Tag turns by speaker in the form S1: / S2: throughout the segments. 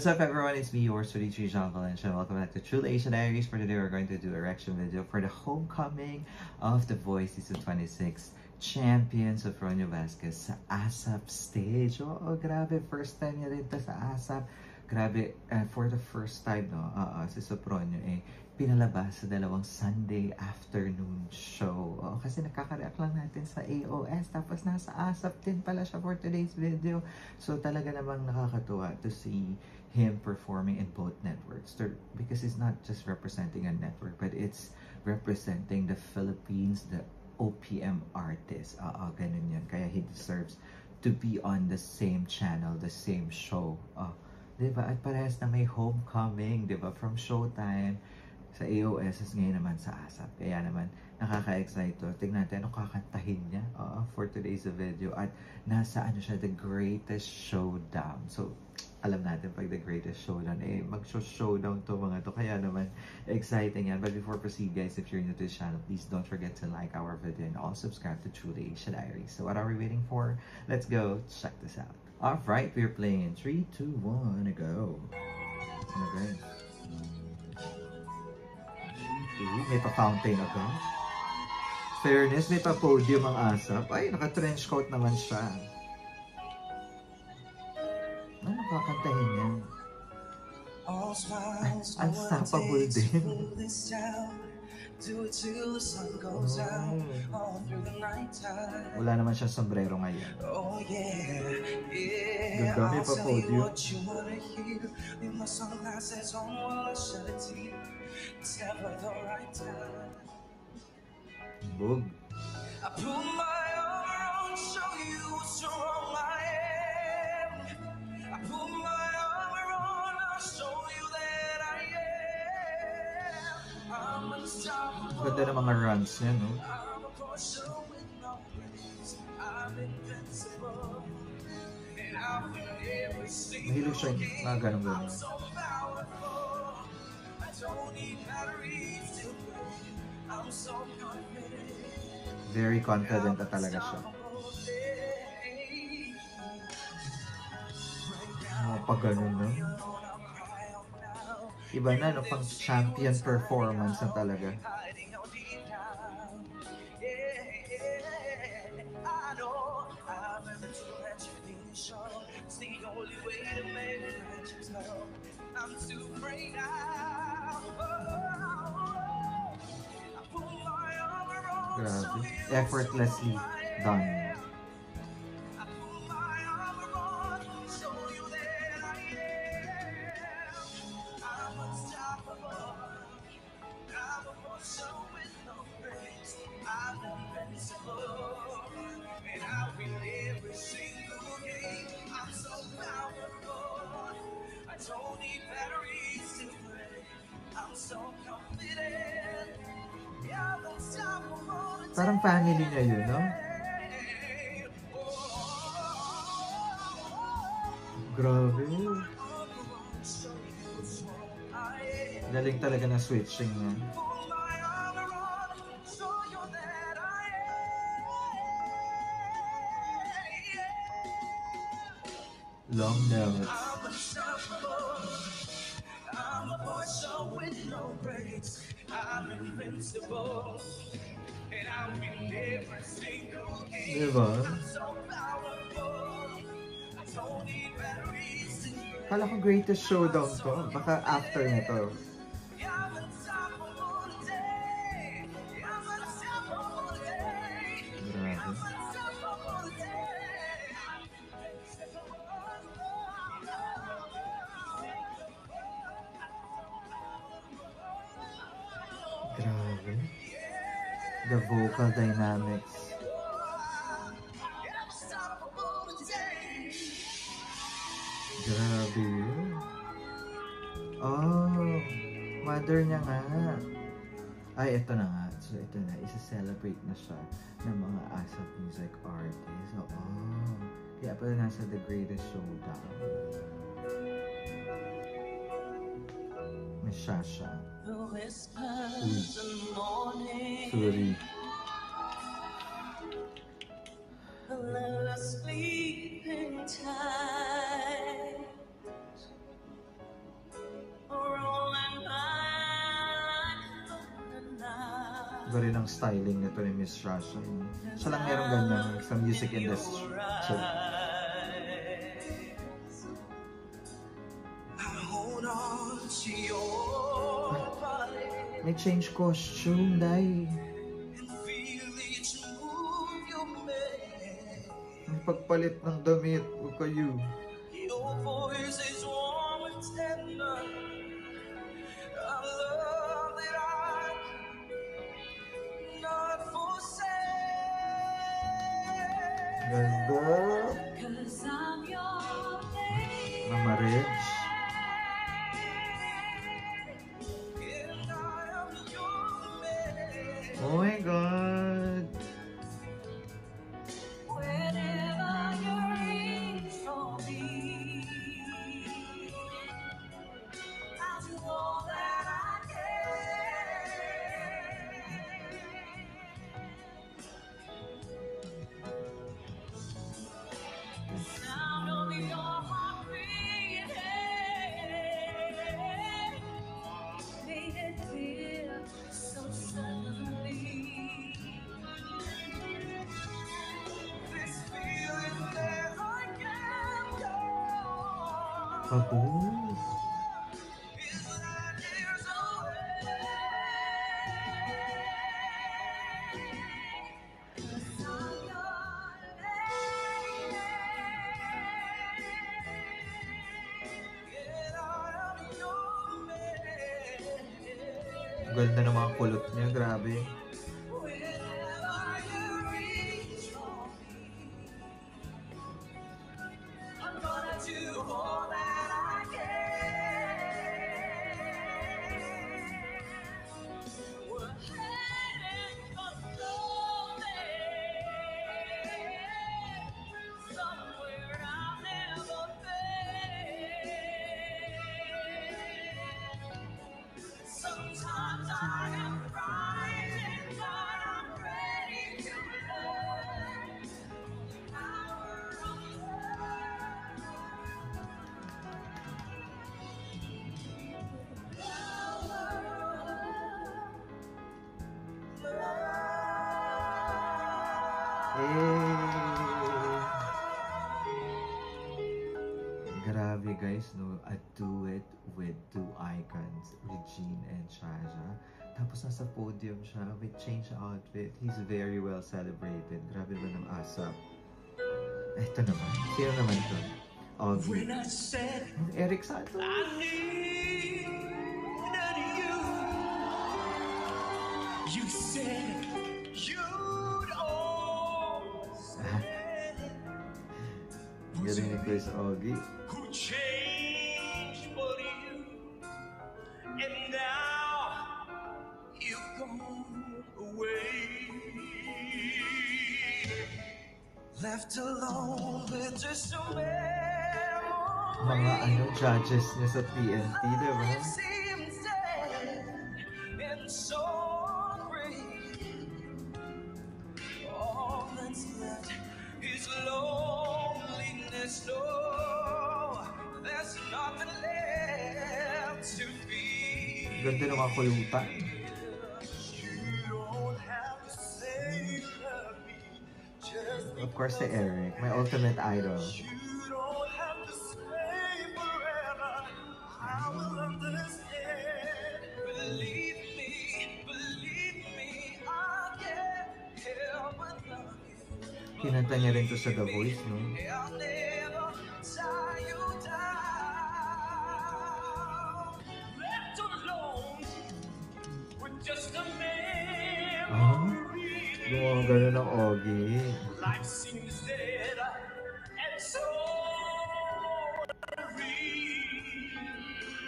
S1: What's up everyone, it's me, yours, Sudichi Jean Valencia. Welcome back to True Asian Diaries. For today, we're going to do a reaction video for the homecoming of The Voice Season 26 champions of Ronyo Vasquez sa ASAP stage. Oh, grabe, first time niya rin to sa ASAP. Grabe, for the first time, no, si Sopronio pinalabas sa dalawang Sunday afternoon show. Kasi nakaka-react lang natin sa AOS, tapos nasa ASAP din pala siya for today's video. So talaga namang nakakatuwa to see him performing in both networks. Because it's not just representing a network, but it's representing the Philippines, the OPM artist. Ganun yun. Kaya he deserves to be on the same channel, the same show. Diba? At parehas na may homecoming, diba? From Showtime sa AOS, ngayon naman sa ASAP. Kaya naman, nakaka-excite to. Tingnan natin anong kakantahin niya for today's video. At nasa ano siya, The Greatest Showdown. So, alam natin pag The Greatest Showdown, mag-showdown to mga to. Kaya naman, exciting yan. But before proceed guys, if you're new to this channel, please don't forget to like our video and also subscribe to True Asian Diaries. So what are we waiting for? Let's go check this out. Alright, we're playing in 3, 2, 1, go. Okay. May pa-fountain agad. Fairness, may pa-podium ang ASAP. Ay, naka-trench coat naman siya. Ano kakantahin niya? Unstoppable din. Wala naman siyang sombrero ngayon. Ganda, may pa-podium. Bog. Ganda ng mga runs niya, no? Mahilig siya yung mga ganun-ganun. Very confident na talaga siya. Pag ganun, no? Iba na, no? Pang champion performance na talaga. Grabe. Effortlessly done. Parang family niya yun, no? Grabe. Galing talaga ng switching niya. Long notes. Diba? Kala ko Greatest Showdown to. Baka after nito. Grabe. The vocal dynamics. Grabe yun. Oh, mother niya nga. Ay, ito na nga. So, ito na. Isa-celebrate na siya ng mga ASAP music artists. So, kaya pala nasa The Greatest Showdown. May Shasha. Sorry. Iba rin ang styling nito ni Miss Shasha. Siya lang merong ganyan sa music industry. So, may change costume, dahil may pagpalit ng damit o kayo. Ganda na marriage. Oh my God! Pabu. Ganda ng mga kulot niya, grabe. Grabe guys, no? A duet with two icons, Regine and Shasha. Tapos nasa podium siya with change outfit. He's very well celebrated. Grabe ba ng ASAP? Ito naman. Sino naman ito? Augie. Eric Santos. You said you'd always galing ni Chris Augie. Who changed for you, and now you've gone away. Left alone with just a memory. Mga judges niya sa TNT, diba? And so all that's left is loneliness. No, there's nothing left to be. Ganda ng mga kulutan. Of course, si Eric, my ultimate idol. Kinanta niya rin to sa The Voice, no? Oh, gumagano ng Augie.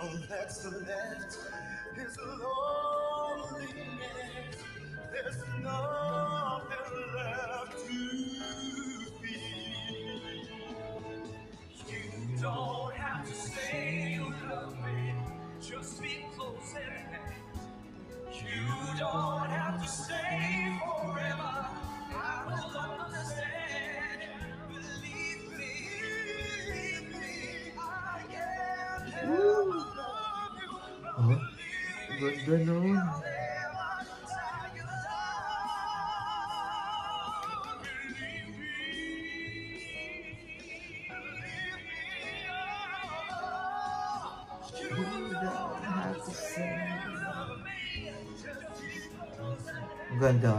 S1: All that's left is loneliness. There's nothing left to feel. You don't have to say you love me, just be close and you don't have to stay forever. I will understand. Believe me, I can't help but love you. Ganda nun. Ang ganda.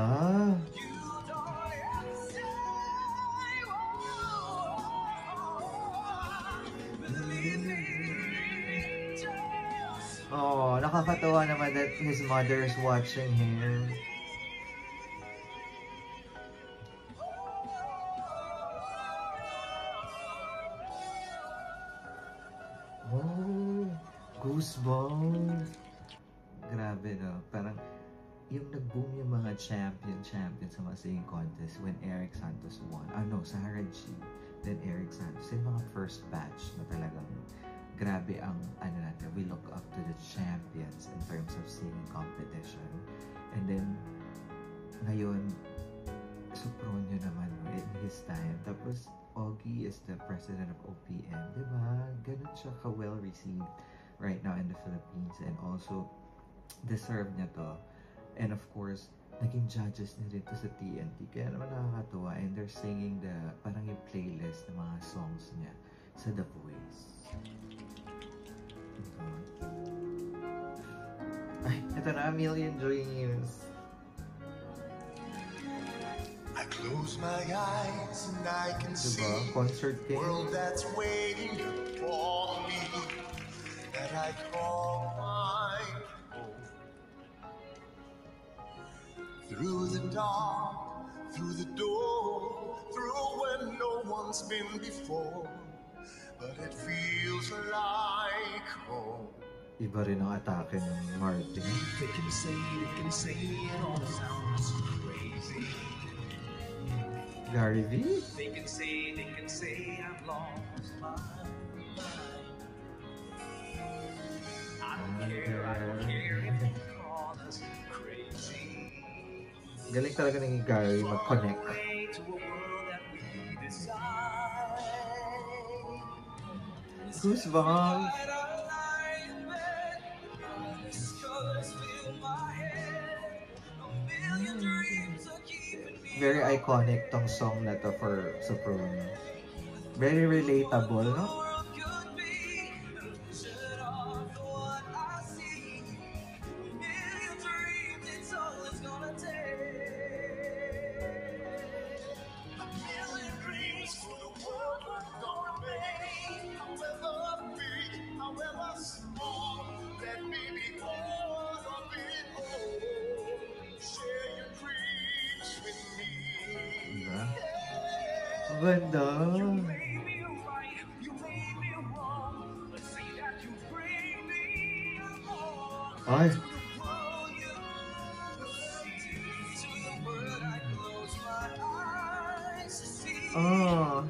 S1: Oh, nakakatawa naman that his mother is watching him. Oh, goosebumps. Grabe, no? Parang yung nag-boom yung mga champion sa mga singing contest when Eric Santos won. Sarah G. Then Eric Santos. Yung mga first batch na talagang grabe ang natin. We look up to the champions in terms of singing competition. And then, ngayon, Sopronio naman in his time. Tapos, Ogie is the president of OPM. Diba? Ganun siya ka-well received right now in the Philippines. And also, deserve niya to. And of course, naging judges na rin to sa TNT. Kaya naman nakakatuwa. And they're singing parang yung playlist ng mga songs niya sa The Voice. Ay, ito na, A Million Dreams.
S2: I close my eyes and I can see
S1: Concert
S2: a world that's waiting for me, that I call my home. Through the dark, through the door, through where no one's been before, but it feels like home.
S1: Iba rin ang atake ng Martin.
S2: They can say it all sounds crazy.
S1: Gary V?
S2: They can say I've lost my mind. I don't care if they call us crazy.
S1: Galing talaga ng Gary mag-connect. Goosebumps! Very iconic tong song na to for Sopronio. Very relatable, no? Ganda. Ay. Oh.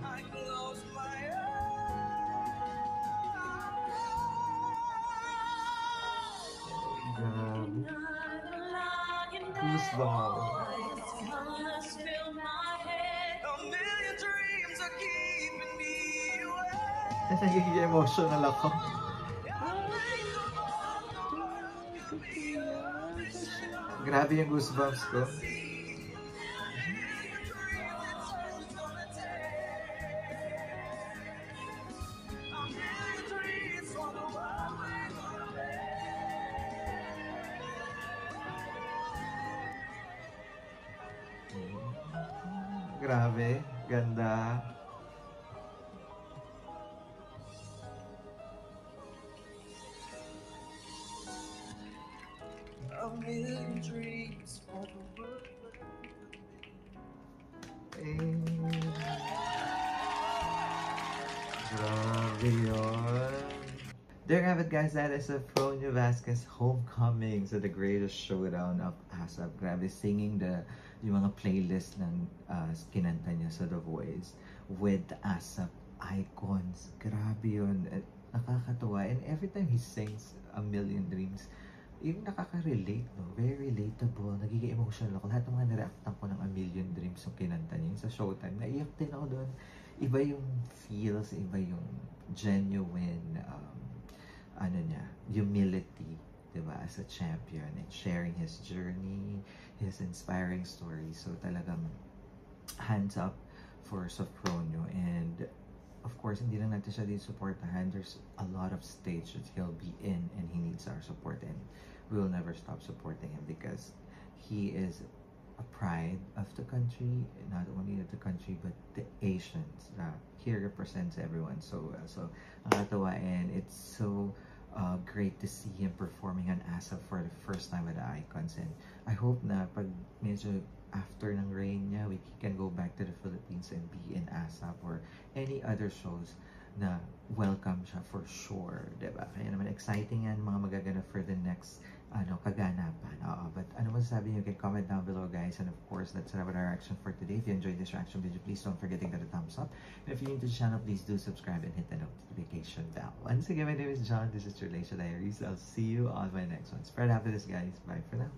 S1: Goosebumps. Nagiging emotional ako. Grabe yung goosebumps ko. Grabe, ganda. A million dreams for the world. Grabe yun. There you have it, guys. That is Sopronio Vasquez Homecoming. So the greatest showdown of ASAP. Grabe, singing yung mga playlist ng kinanta niya sa The Voice with ASAP icons. Grabe yun. Nakakatawa. And every time he sings A Million Dreams, yung nakaka-relate, no? Very relatable. Nagiging emotional ako. Lahat ng mga nireactan ko ng A Million Dreams yung kinanta niya. Yung sa Showtime, naiyak din ako doon. Iba yung feels, iba yung genuine, humility, diba? As a champion and sharing his journey, his inspiring story. So talagang hands up for Sopronio. And of course, hindi lang natin siya din supportahan. There's a lot of stages he'll be in and he needs our support, and we will never stop supporting him because he is a pride of the country, not only of the country but the Asians. Here represents everyone so well. So nakakatawa, and it's so great to see him performing on ASAP for the first time with the Icons. And I hope na pag medyo after ng reign niya, we can go back to the Philippines and be in ASAP or any other shows na welcome siya for sure, diba? Kaya naman exciting yan, mga magaganap for the next kaganapan. But ano masasabi niyo? You can comment down below, guys. And of course, that's our reaction for today. If you enjoyed this reaction video, please don't forget to give it a thumbs up. And if you're new to the channel, please do subscribe and hit the notification bell. Once again, my name is John. This is Trulacia Diaries. I'll see you on my next one. Spread happiness, guys. Bye for now.